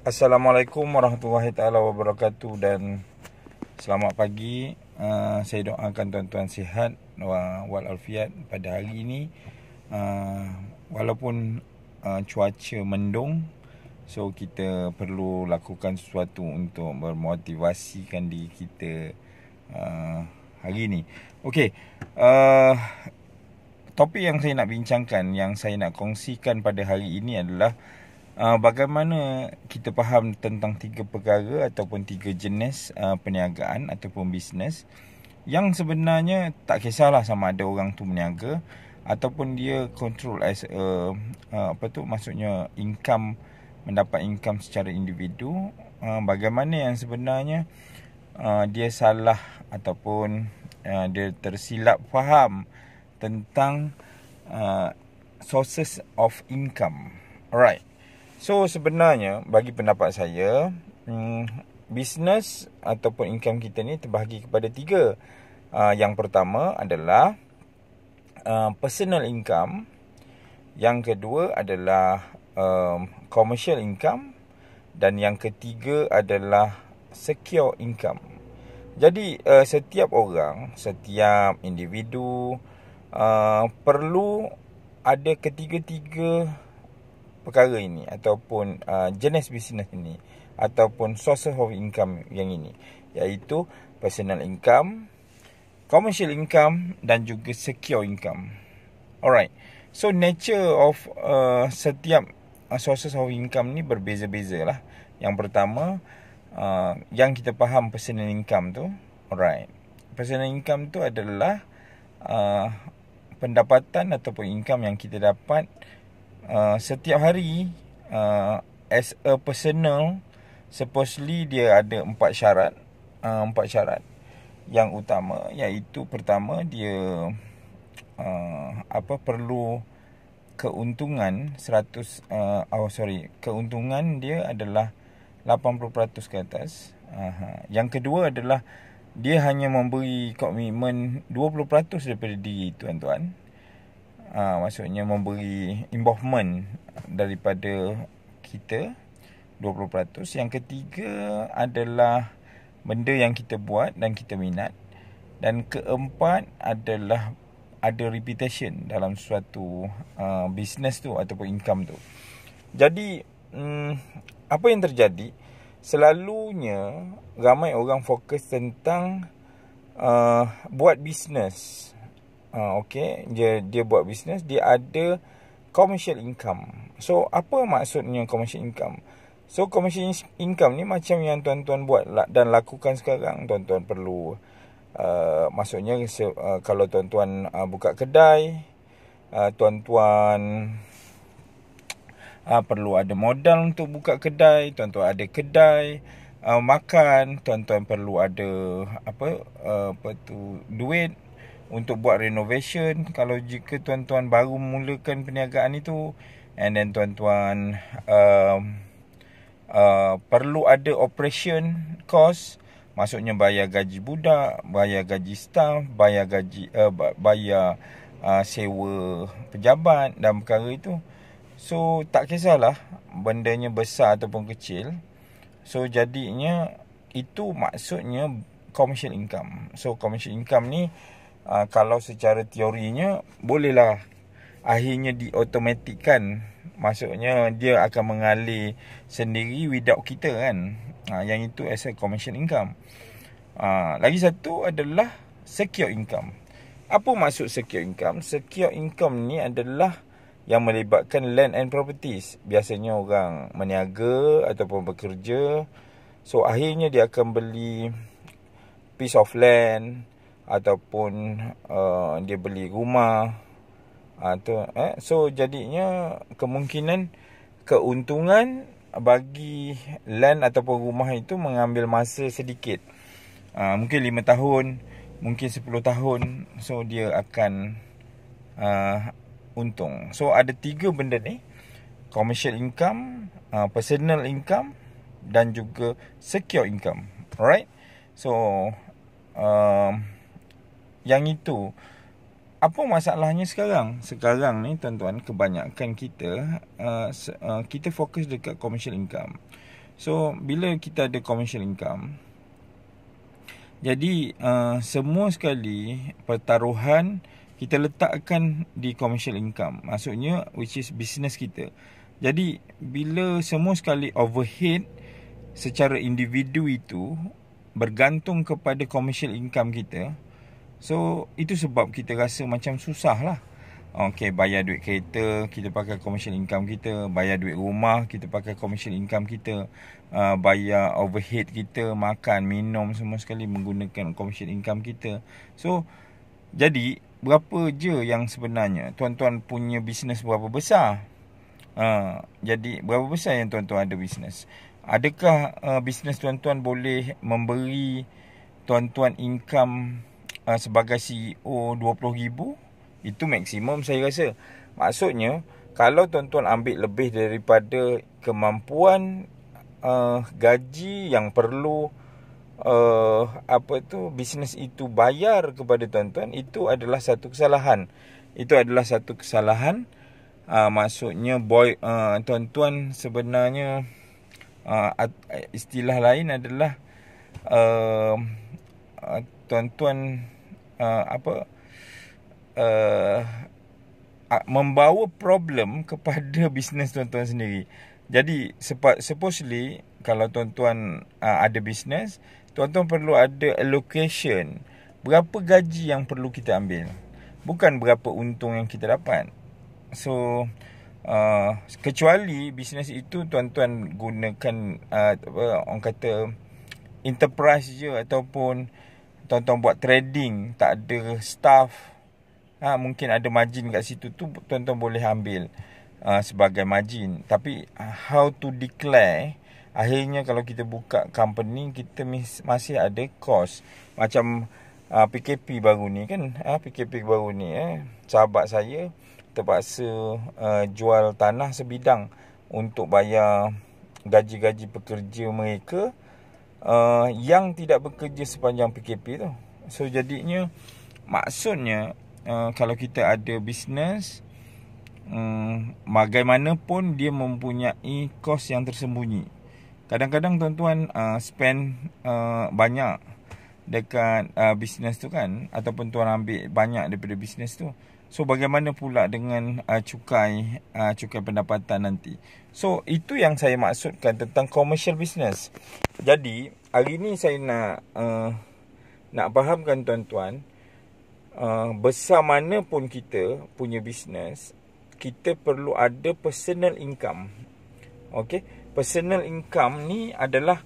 Assalamualaikum warahmatullahi taala wabarakatuh dan selamat pagi. Saya doakan tuan-tuan sihat walafiat pada hari ini. Walaupun cuaca mendung, so kita perlu lakukan sesuatu untuk bermotivasikan diri kita hari ini. Okey, topik yang saya nak bincangkan, yang saya nak kongsikan pada hari ini adalah bagaimana kita faham tentang 3 perkara ataupun 3 jenis perniagaan ataupun bisnes yang sebenarnya tak kisahlah sama ada orang tu meniaga ataupun dia control as maksudnya income, mendapat income secara individu. Bagaimana yang sebenarnya dia salah ataupun dia tersilap faham tentang sources of income. Alright. So sebenarnya bagi pendapat saya, bisnes ataupun income kita ni terbahagi kepada 3. Yang pertama adalah personal income. Yang kedua adalah commercial income. Dan yang ketiga adalah secure income. Jadi setiap orang, setiap individu perlu ada ketiga-tiga perkara ini ataupun jenis bisnes ini ataupun source of income yang ini, iaitu personal income, commercial income dan juga secure income. Alright. So nature of setiap sources of income ni berbeza-beza lah. Yang pertama, yang kita faham personal income tu, alright. Personal income tu adalah pendapatan ataupun income yang kita dapat setiap hari as a personal. Supposedly dia ada 4 syarat. 4 syarat yang utama, iaitu pertama dia perlu keuntungan 100 keuntungan dia adalah 80% ke atas. Yang kedua adalah dia hanya memberi komitmen 20% daripada diri tuan-tuan. Maksudnya memberi involvement daripada kita 20%. Yang ketiga adalah benda yang kita buat dan kita minat. Dan keempat adalah ada reputation dalam suatu business tu ataupun income tu. Jadi apa yang terjadi, selalunya ramai orang fokus tentang buat business. Okay, dia buat bisnes, dia ada commercial income. So apa maksudnya commercial income? So commercial income ni macam yang tuan-tuan buat dan lakukan sekarang. Tuan-tuan perlu maksudnya kalau tuan-tuan buka kedai, tuan-tuan perlu ada modal untuk buka kedai. Tuan-tuan ada kedai makan, tuan-tuan perlu ada duit untuk buat renovation. Kalau jika tuan-tuan baru mulakan perniagaan itu, and then tuan-tuan perlu ada operation cost, maksudnya bayar gaji budak, bayar gaji staff, bayar sewa pejabat dan perkara itu. So tak kisahlah bendanya besar ataupun kecil. So jadinya itu maksudnya commercial income. So commercial income ni kalau secara teorinya bolehlah akhirnya diotomatikkan. Maksudnya dia akan mengalir sendiri without kita kan. Yang itu as a commercial income. Lagi satu adalah secure income. Apa maksud secure income? Secure income ni adalah yang melibatkan land and properties. Biasanya orang meniaga ataupun bekerja. So akhirnya dia akan beli piece of land ataupun dia beli rumah so jadinya kemungkinan keuntungan bagi land ataupun rumah itu mengambil masa sedikit, mungkin 5 tahun, mungkin 10 tahun. So dia akan untung. So ada 3 benda ni: commercial income, personal income dan juga secure income. Alright. So yang itu, apa masalahnya sekarang? Sekarang ni tuan-tuan, kebanyakan kita kita fokus dekat commercial income. So bila kita ada commercial income, jadi semua sekali pertaruhan kita letakkan di commercial income. Maksudnya which is business kita. Jadi bila semua sekali overhead secara individu itu bergantung kepada commercial income kita, so itu sebab kita rasa macam susah lah. Okay, bayar duit kereta kita pakai commercial income kita, bayar duit rumah kita pakai commercial income kita, bayar overhead kita, makan, minum semua sekali menggunakan commercial income kita. So jadi berapa je yang sebenarnya tuan-tuan punya bisnes berapa besar? Jadi berapa besar yang tuan-tuan ada bisnes? Adakah bisnes tuan-tuan boleh memberi tuan-tuan income sebagai CEO 20,000? Itu maksimum saya rasa. Maksudnya kalau tuan-tuan ambil lebih daripada kemampuan gaji yang perlu bisnes itu bayar kepada tuan-tuan, itu adalah satu kesalahan. Maksudnya tuan-tuan sebenarnya istilah lain adalah tuan-tuan membawa problem kepada bisnes tuan-tuan sendiri. Jadi supposedly kalau tuan-tuan ada bisnes, tuan-tuan perlu ada allocation. Berapa gaji yang perlu kita ambil, bukan berapa untung yang kita dapat. So kecuali bisnes itu tuan-tuan gunakan orang kata enterprise je, ataupun tuan-tuan buat trading, tak ada staff, mungkin ada margin kat situ, tu tuan-tuan boleh ambil sebagai margin. Tapi how to declare, akhirnya kalau kita buka company, kita masih ada cost. Macam PKP baru ni kan, sahabat saya terpaksa jual tanah sebidang untuk bayar gaji-gaji pekerja mereka yang tidak bekerja sepanjang PKP tu. So jadinya maksudnya kalau kita ada bisnes, bagaimanapun dia mempunyai kos yang tersembunyi. Kadang-kadang tuan-tuan spend banyak dekat bisnes tu kan, ataupun tuan ambil banyak daripada bisnes tu. So bagaimana pula dengan cukai pendapatan nanti? So itu yang saya maksudkan tentang commercial business. Jadi hari ni saya nak fahamkan tuan-tuan, besar mana pun kita punya bisnes, kita perlu ada personal income. Okay, personal income ni adalah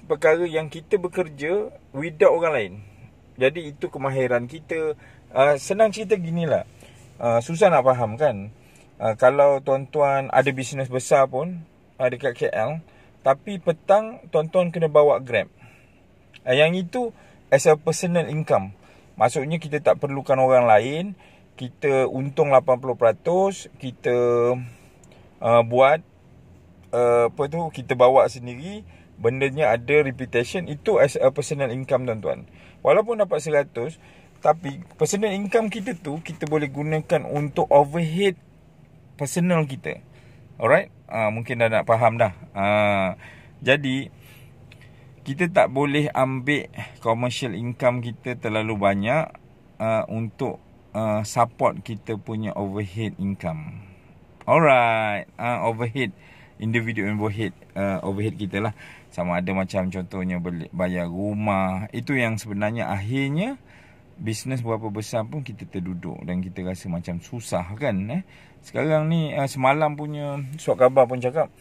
perkara yang kita bekerja without orang lain. Jadi itu kemahiran kita. Senang cerita ginilah, susah nak faham kan. Kalau tuan-tuan ada bisnes besar pun dekat KL, tapi petang tuan-tuan kena bawa Grab, yang itu as a personal income. Maksudnya kita tak perlukan orang lain, kita untung 80%, kita buat kita bawa sendiri, bendanya ada reputation. Itu as a personal income tuan-tuan. Walaupun dapat 100, tapi personal income kita tu kita boleh gunakan untuk overhead personal kita. Alright, mungkin dah nak faham dah. Jadi kita tak boleh ambil commercial income kita terlalu banyak untuk support kita punya overhead income. Alright, overhead individual overhead kita lah. Sama ada macam contohnya bayar rumah. Itu yang sebenarnya akhirnya bisnes berapa besar pun kita terduduk dan kita rasa macam susah kan. Sekarang ni semalam punya surat khabar pun cakap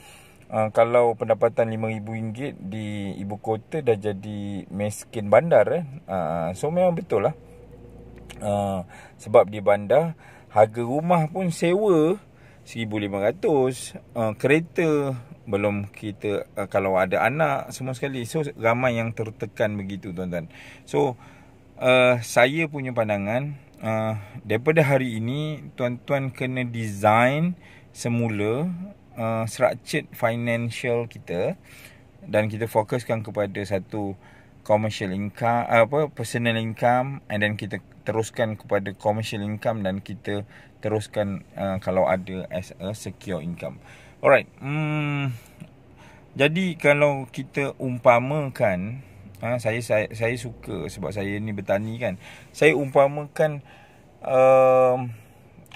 kalau pendapatan RM5,000 di ibu kota dah jadi miskin bandar. So memang betul lah. Sebab di bandar harga rumah pun sewa RM1,500, kereta belum kita kalau ada anak semua sekali. So ramai yang tertekan begitu tuan-tuan. So saya punya pandangan, daripada hari ini tuan-tuan kena design semula structured financial kita, dan kita fokuskan kepada satu commercial income, personal income, and then kita teruskan kepada commercial income, dan kita teruskan kalau ada as a secure income. Alright, Jadi kalau kita umpamakan, saya suka sebab saya ni bertani kan. Saya umpamakan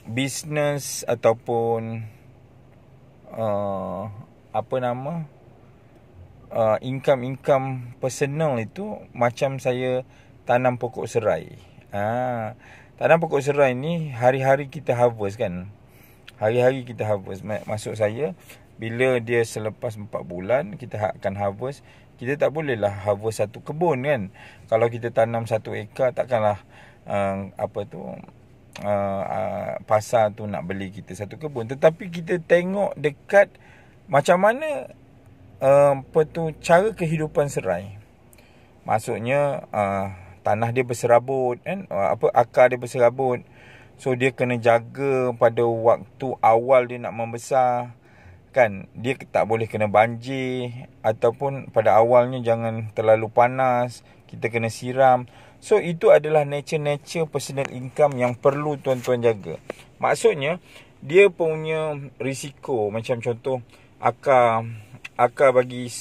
bisnes ataupun apa nama, income personal itu macam saya tanam pokok serai. Tanam pokok serai ni hari-hari kita harvest kan. Hari-hari kita harvest. Maksud saya, bila dia selepas 4 bulan kita akan harvest, kita tak bolehlah harvest satu kebun kan. Kalau kita tanam 1 ekar, takkanlah pasar tu nak beli kita satu kebun. Tetapi kita tengok dekat macam mana cara kehidupan serai. Maksudnya tanah dia berserabut kan, akar dia berserabut. So dia kena jaga pada waktu awal dia nak membesar kan. Dia tak boleh kena banjir, ataupun pada awalnya jangan terlalu panas, kita kena siram. So itu adalah nature personal income yang perlu tuan-tuan jaga. Maksudnya dia punya risiko, macam contoh akar bagi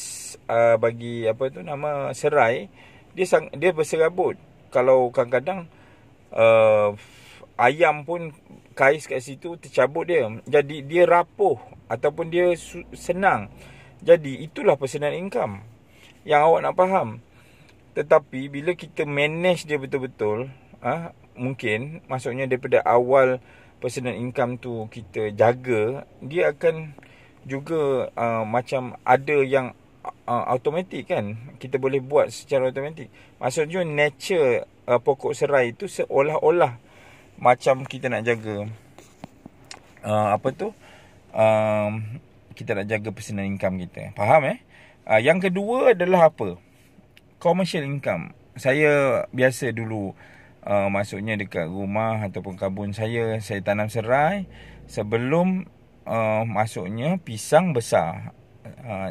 serai, dia berserabut. Kalau kadang-kadang ayam pun kais kat situ, tercabut dia. Jadi dia rapuh ataupun dia senang. Jadi itulah personal income yang awak nak faham. Tetapi bila kita manage dia betul-betul, mungkin maksudnya daripada awal personal income tu kita jaga, dia akan juga macam ada yang automatik kan. Kita boleh buat secara automatik. Maksudnya nature pokok serai itu seolah-olah macam kita nak jaga kita nak jaga personal income kita. Faham Yang kedua adalah apa? Commercial income. Saya biasa dulu maksudnya dekat rumah ataupun kabun saya tanam serai sebelum maksudnya pisang besar.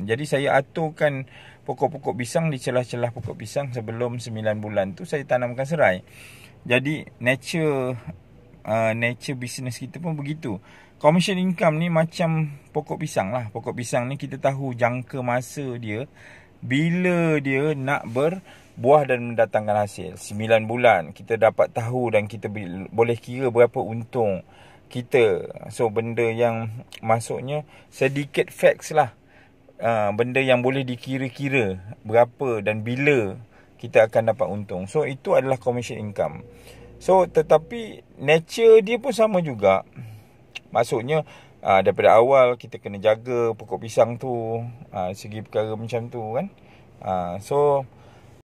Jadi saya aturkan pokok-pokok pisang di celah-celah pokok pisang sebelum 9 bulan tu saya tanamkan serai. Jadi nature business kita pun begitu. Commercial income ni macam pokok pisang lah. Pokok pisang ni kita tahu jangka masa dia bila dia nak berbuah dan mendatangkan hasil. 9 bulan kita dapat tahu dan kita boleh kira berapa untung kita. So benda yang maksudnya sedikit facts lah. Benda yang boleh dikira-kira berapa dan bila kita akan dapat untung. So itu adalah commercial income. So tetapi nature dia pun sama juga. Maksudnya daripada awal kita kena jaga pokok pisang tu, segi perkara macam tu kan. So